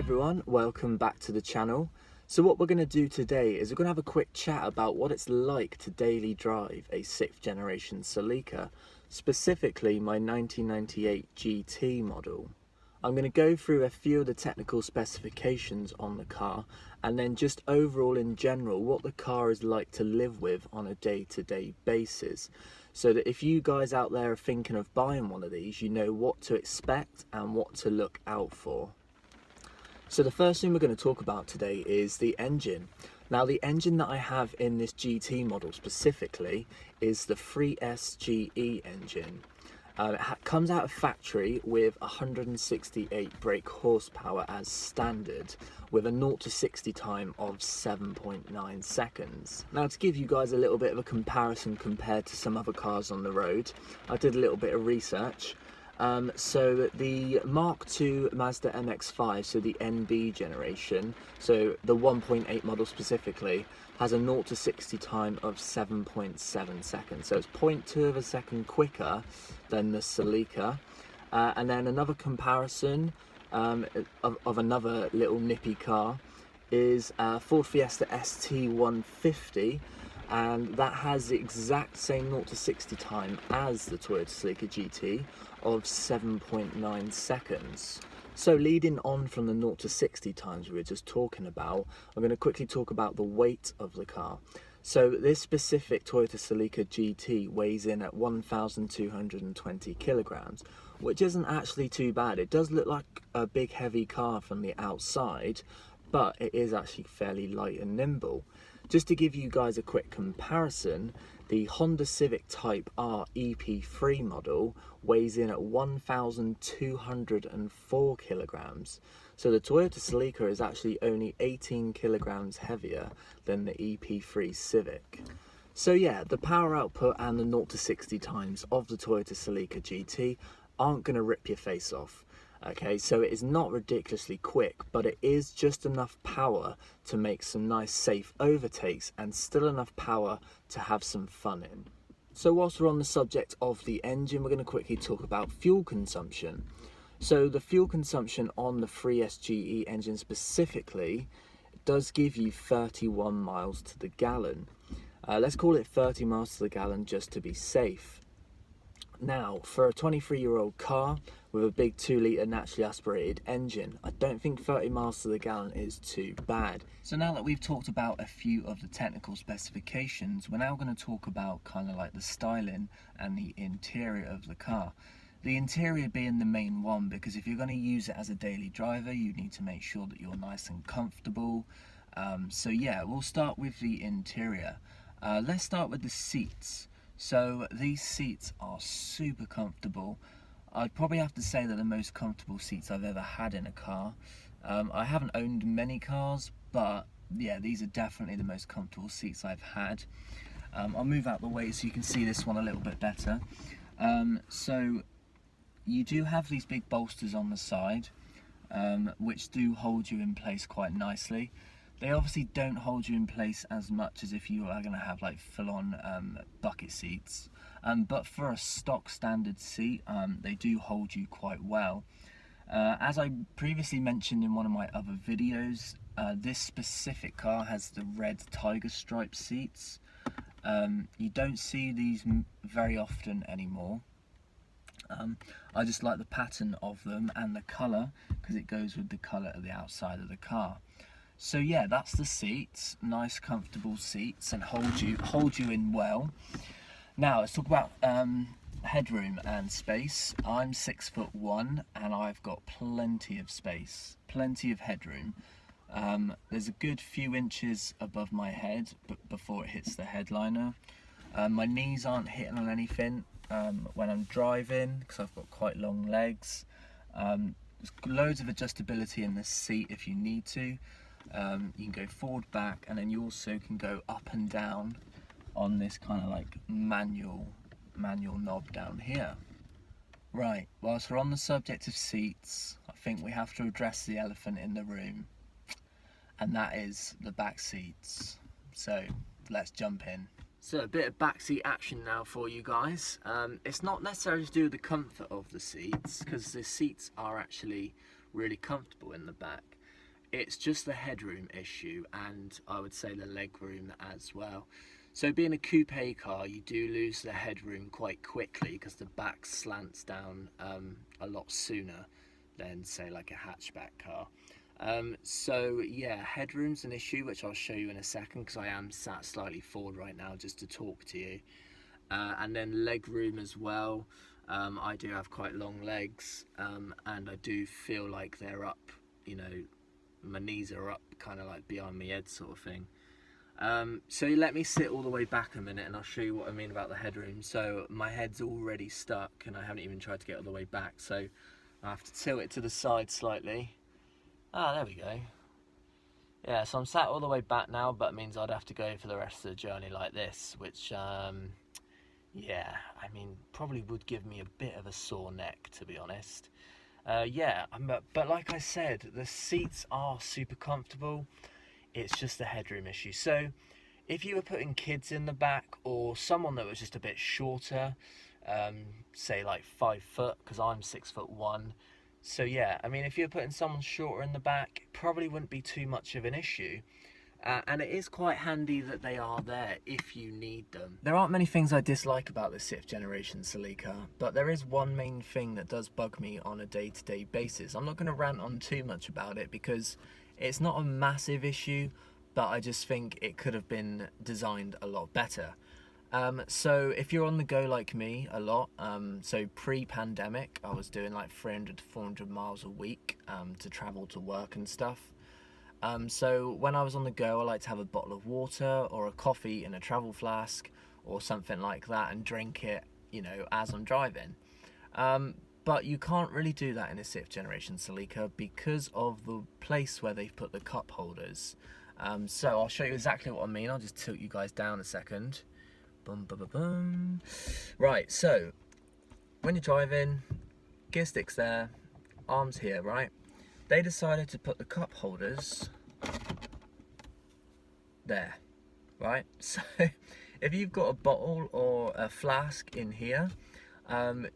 everyone, welcome back to the channel. So what we're going to do today is we're going to have a quick chat about what it's like to daily drive a 6th generation Celica, specifically my 1998 GT model. I'm going to go through a few of the technical specifications on the car and then just overall in general what the car is like to live with on a day-to-day basis, so that if you guys out there are thinking of buying one of these, you know what to expect and what to look out for. So the first thing we're going to talk about today is the engine. Now the engine that I have in this GT model specifically is the 3SGE engine. It comes out of factory with 168 brake horsepower as standard, with a 0 to 60 time of 7.9 seconds. Now to give you guys a little bit of a comparison compared to some other cars on the road, I did a little bit of research. So the Mark II Mazda MX-5, so the NB generation, so the 1.8 model specifically, has a 0 to 60 time of 7.7 seconds. So it's 0.2 of a second quicker than the Celica. And then another comparison of another little nippy car is Ford Fiesta ST150. And that has the exact same 0 to 60 time as the Toyota Celica GT of 7.9 seconds. So leading on from the 0 to 60 times we were just talking about, I'm going to quickly talk about the weight of the car. So this specific Toyota Celica GT weighs in at 1,220 kilograms, which isn't actually too bad. It does look like a big heavy car from the outside, but it is actually fairly light and nimble. Just to give you guys a quick comparison, the Honda Civic Type R EP3 model weighs in at 1,204 kilograms. So the Toyota Celica is actually only 18 kilograms heavier than the EP3 Civic. So yeah, the power output and the 0 to 60 times of the Toyota Celica GT aren't going to rip your face off. Okay, so it is not ridiculously quick, but it is just enough power to make some nice safe overtakes and still enough power to have some fun in. So whilst we're on the subject of the engine, we're going to quickly talk about fuel consumption. So the fuel consumption on the 3SGE engine specifically does give you 31 miles to the gallon. Let's call it 30 miles to the gallon just to be safe. Now, for a 23-year-old car with a big 2-litre naturally aspirated engine, I don't think 30 miles to the gallon is too bad. So now that we've talked about a few of the technical specifications, we're now going to talk about kind of like the styling and the interior of the car. The interior being the main one, because if you're going to use it as a daily driver, you need to make sure that you're nice and comfortable. So yeah, we'll start with the interior. Let's start with the seats. So these seats are super comfortable. I'd probably have to say they're the most comfortable seats I've ever had in a car. I haven't owned many cars, but yeah, these are definitely the most comfortable seats I've had. I'll move out the way so you can see this one a little bit better. So you do have these big bolsters on the side, which do hold you in place quite nicely. They obviously don't hold you in place as much as if you are going to have like full-on bucket seats, but for a stock standard seat, they do hold you quite well. As I previously mentioned in one of my other videos, this specific car has the red tiger stripe seats. You don't see these very often anymore. I just like the pattern of them and the colour, because it goes with the colour of the outside of the car. So yeah, that's the seats, nice comfortable seats, and hold you in well. Now let's talk about headroom and space. I'm 6'1" and I've got plenty of space, plenty of headroom. There's a good few inches above my head before it hits the headliner. My knees aren't hitting on anything when I'm driving, because I've got quite long legs. There's loads of adjustability in this seat if you need to. You can go forward, back, and then you also can go up and down on this kind of like manual knob down here. Right, whilst we're on the subject of seats, I think we have to address the elephant in the room, and that is the back seats. So let's jump in. So a bit of backseat action now for you guys. It's not necessarily to do with the comfort of the seats, because the seats are actually really comfortable in the back. it's just the headroom issue, and I would say the legroom as well. So being a coupe car, you do lose the headroom quite quickly because the back slants down a lot sooner than, say, like a hatchback car. So yeah, headroom's an issue, which I'll show you in a second because I am sat slightly forward right now just to talk to you. And then legroom as well. I do have quite long legs, and I do feel like they're up, you know, my knees are up kind of like behind my head sort of thing. So let me sit all the way back a minute and I'll show you what I mean about the headroom. So my head's already stuck and I haven't even tried to get all the way back, so I have to tilt it to the side slightly. Ah, there we go. Yeah, so I'm sat all the way back now, but it means I'd have to go for the rest of the journey like this, which yeah, I mean, probably would give me a bit of a sore neck, to be honest. Yeah, but like I said, the seats are super comfortable. It's just the headroom issue. So if you were putting kids in the back or someone that was just a bit shorter, say like 5 foot, because I'm 6'1". So yeah, I mean, if you're putting someone shorter in the back, it probably wouldn't be too much of an issue. And it is quite handy that they are there if you need them. There aren't many things I dislike about the 6th generation Celica, but there is one main thing that does bug me on a day-to-day basis. I'm not going to rant on too much about it because it's not a massive issue, but I just think it could have been designed a lot better. So if you're on the go like me a lot, so pre-pandemic, I was doing like 300 to 400 miles a week to travel to work and stuff. So when I was on the go, I like to have a bottle of water or a coffee in a travel flask or something like that and drink it, you know, as I'm driving. But you can't really do that in a 6th generation Celica because of the place where they've put the cup holders. So I'll show you exactly what I mean. I'll just tilt you guys down a second. Boom, boom, boom, boom. Right, so when you're driving, gear stick's there, arms here, right? They decided to put the cup holders there, right? So if you've got a bottle or a flask in here,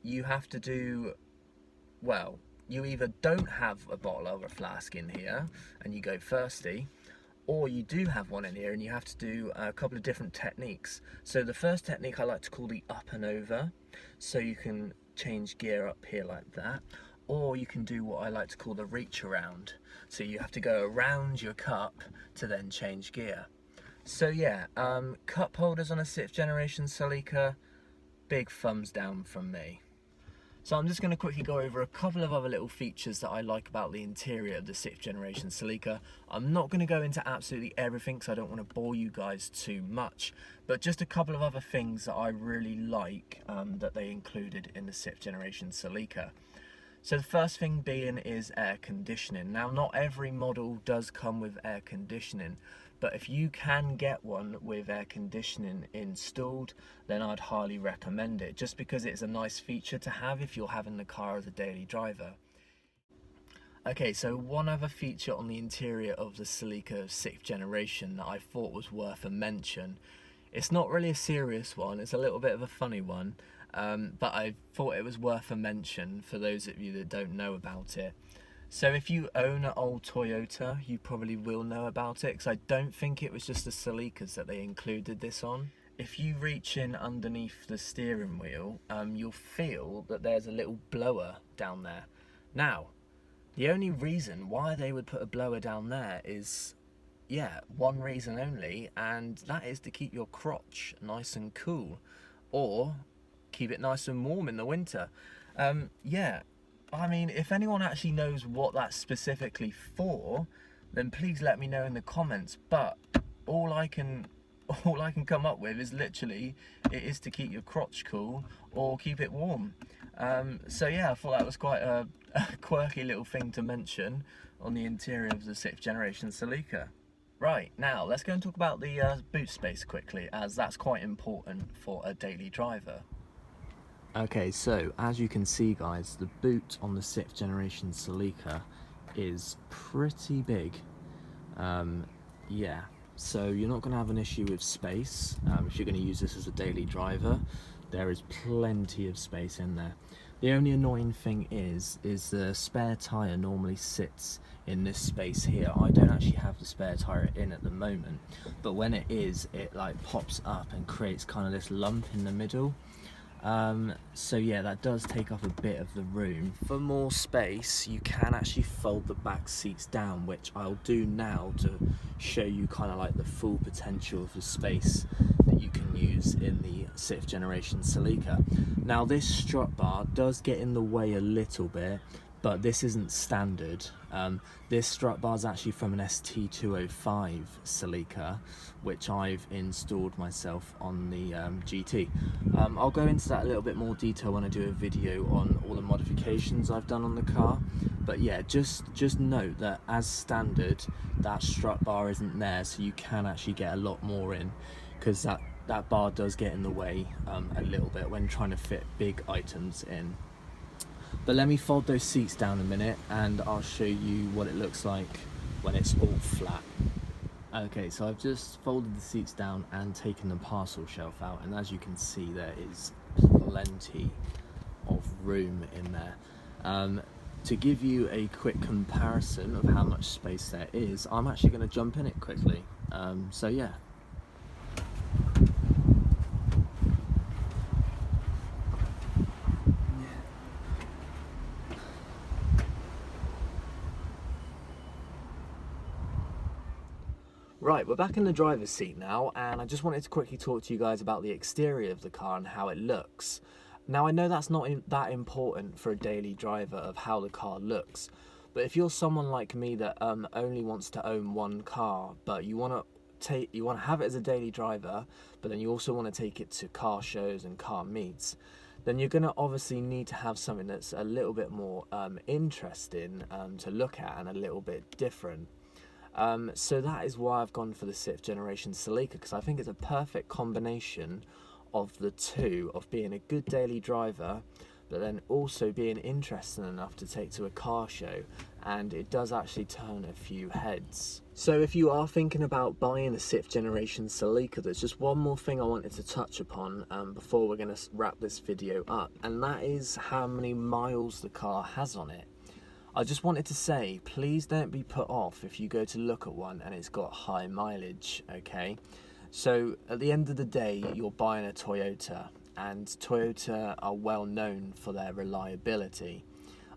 you have to do, well, you either don't have a bottle or a flask in here and you go thirsty, or you do have one in here and you have to do a couple of different techniques. So the first technique I like to call the up and over, so you can change gear up here like that. Or you can do what I like to call the reach around. So you have to go around your cup to then change gear. So yeah, cup holders on a 6th generation Celica, big thumbs down from me. So I'm just going to quickly go over a couple of other little features that I like about the interior of the 6th generation Celica. I'm not going to go into absolutely everything because I don't want to bore you guys too much, but just a couple of other things that I really like that they included in the 6th generation Celica. So the first thing being is air conditioning. Now, not every model does come with air conditioning, but if you can get one with air conditioning installed, then I'd highly recommend it, just because it's a nice feature to have if you're having the car as a daily driver. Okay, so one other feature on the interior of the Celica 6th generation that I thought was worth a mention. It's not really a serious one, it's a little bit of a funny one. But I thought it was worth a mention for those of you that don't know about it. So if you own an old Toyota, you probably will know about it, because I don't think it was just the Celicas that they included this on. If you reach in underneath the steering wheel, you'll feel that there's a little blower down there. Now, the only reason why they would put a blower down there is, yeah, one reason only, and that is to keep your crotch nice and cool, or keep it nice and warm in the winter. Yeah, I mean, if anyone actually knows what that's specifically for, then please let me know in the comments. But all I can come up with is literally it is to keep your crotch cool or keep it warm. So yeah, I thought that was quite a quirky little thing to mention on the interior of the 6th generation Celica. Right, now let's go and talk about the boot space quickly, as that's quite important for a daily driver. Okay, so as you can see guys, the boot on the 6th generation Celica is pretty big. Yeah, so you're not going to have an issue with space if you're going to use this as a daily driver. There is plenty of space in there. The only annoying thing is the spare tyre normally sits in this space here. I don't actually have the spare tyre in at the moment, but when it is, it like pops up and creates kind of this lump in the middle. So yeah, that does take up a bit of the room. For more space, you can actually fold the back seats down, which I'll do now to show you kind of like the full potential of the space that you can use in the 6th generation Celica. Now this strut bar does get in the way a little bit, but this isn't standard. This strut bar is actually from an ST205 Celica, which I've installed myself on the GT. I'll go into that a little bit more detail when I do a video on all the modifications I've done on the car. But yeah, just note that as standard, that strut bar isn't there, so you can actually get a lot more in, because that bar does get in the way a little bit when trying to fit big items in. But let me fold those seats down a minute and I'll show you what it looks like when it's all flat. Okay, so I've just folded the seats down and taken the parcel shelf out, and as you can see, there is plenty of room in there. To give you a quick comparison of how much space there is, I'm actually going to jump in it quickly. So yeah. Right, we're back in the driver's seat now, and I just wanted to quickly talk to you guys about the exterior of the car and how it looks. Now, I know that's not that important for a daily driver of how the car looks, but if you're someone like me that only wants to own one car, but you want to have it as a daily driver, but then you also want to take it to car shows and car meets, then you're going to obviously need to have something that's a little bit more interesting to look at and a little bit different. So that is why I've gone for the 6th generation Celica, because I think it's a perfect combination of the two, of being a good daily driver, but then also being interesting enough to take to a car show, and it does actually turn a few heads. So if you are thinking about buying a 6th generation Celica, there's just one more thing I wanted to touch upon before we're going to wrap this video up, and that is how many miles the car has on it. I just wanted to say, please don't be put off if you go to look at one and it's got high mileage, okay? So at the end of the day, you're buying a Toyota, and Toyota are well known for their reliability.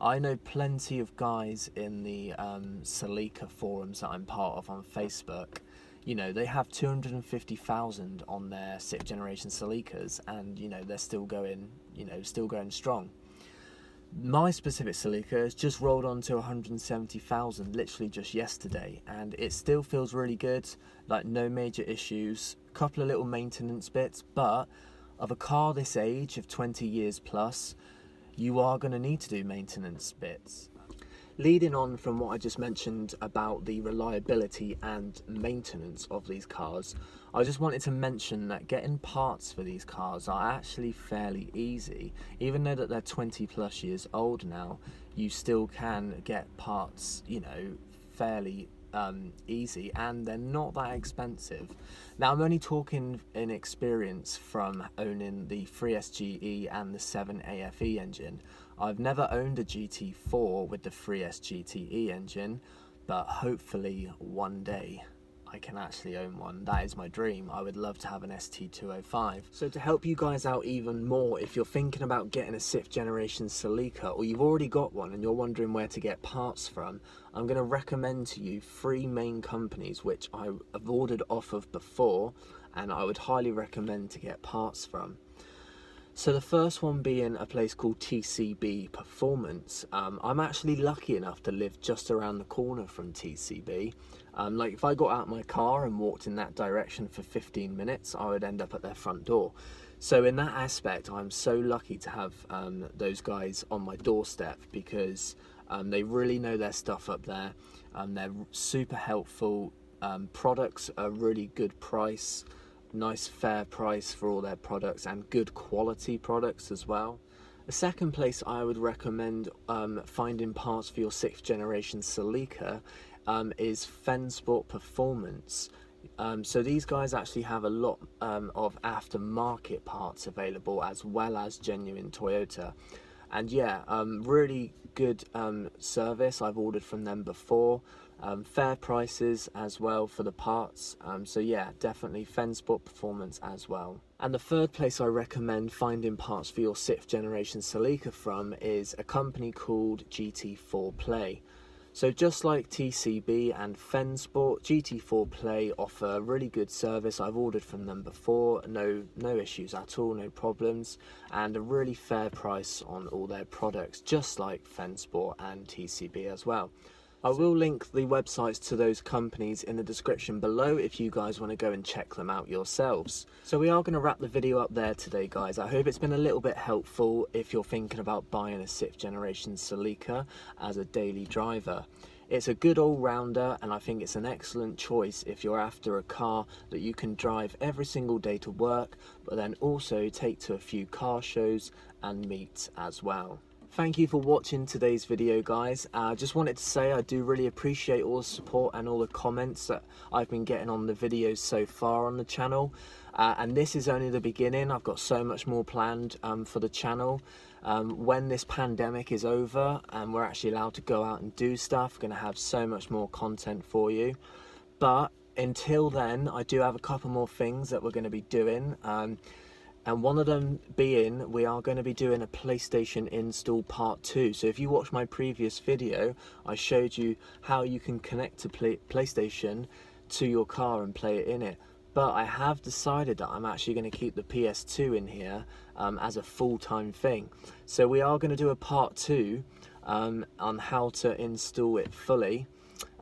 I know plenty of guys in the Celica forums that I'm part of on Facebook. You know, they have 250,000 on their 6th generation Celicas, and you know, they're still going, still going strong. My specific Celica has just rolled on to 170,000 literally just yesterday, and it still feels really good, like no major issues, a couple of little maintenance bits, but of a car this age of 20 years plus, you are going to need to do maintenance bits. Leading on from what I just mentioned about the reliability and maintenance of these cars, I just wanted to mention that getting parts for these cars are actually fairly easy. Even though that they're 20 plus years old now, you still can get parts, fairly easy, and they're not that expensive. Now, I'm only talking in experience from owning the 3SGE and the 7AFE engine. I've never owned a GT4 with the 3SGTE engine, but hopefully one day I can actually own one. That is my dream. I would love to have an ST205. So to help you guys out even more, if you're thinking about getting a 6th generation Celica, or you've already got one and you're wondering where to get parts from, I'm going to recommend to you 3 main companies which I have ordered off of before, and I would highly recommend to get parts from. So the first one being a place called TCB Performance. I'm actually lucky enough to live just around the corner from TCB. Like if I got out my car and walked in that direction for 15 minutes, I would end up at their front door. So in that aspect, I'm so lucky to have those guys on my doorstep, because they really know their stuff up there. They're super helpful. Products are really good price. Nice fair price for all their products, and good quality products as well. The second place I would recommend finding parts for your 6th generation Celica is Fensport Performance. So these guys actually have a lot of aftermarket parts available, as well as genuine Toyota. And yeah, really good service. I've ordered from them before. Fair prices as well for the parts. So yeah, definitely Fensport Performance as well. And the third place I recommend finding parts for your 6th generation Celica from is a company called GT4 Play. So just like TCB and Fensport, GT4 Play offer really good service. I've ordered from them before, no issues at all, no problems, and a really fair price on all their products, just like Fensport and TCB as well. I will link the websites to those companies in the description below if you guys want to go and check them out yourselves. So we are going to wrap the video up there today, guys. I hope it's been a little bit helpful if you're thinking about buying a 6th generation Celica as a daily driver. It's a good all-rounder, and I think it's an excellent choice if you're after a car that you can drive every single day to work, but then also take to a few car shows and meet as well. Thank you for watching today's video, guys. I just wanted to say I do really appreciate all the support and all the comments that I've been getting on the videos so far on the channel. And this is only the beginning. I've got so much more planned for the channel. When this pandemic is over and we're actually allowed to go out and do stuff, I'm going to have so much more content for you. But until then, I do have a couple more things that we're going to be doing. And one of them being, we are going to be doing a PlayStation install part 2. So if you watched my previous video, I showed you how you can connect to PlayStation to your car and play it in it. But I have decided that I'm actually going to keep the PS2 in here as a full-time thing. So we are going to do a part 2 on how to install it fully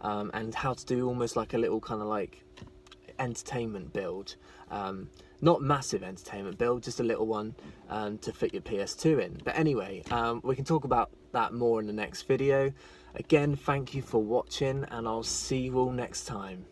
and how to do almost like a little kind of like entertainment build. Not massive entertainment build, just a little one to fit your PS2 in. But anyway, we can talk about that more in the next video. Again, thank you for watching, and I'll see you all next time.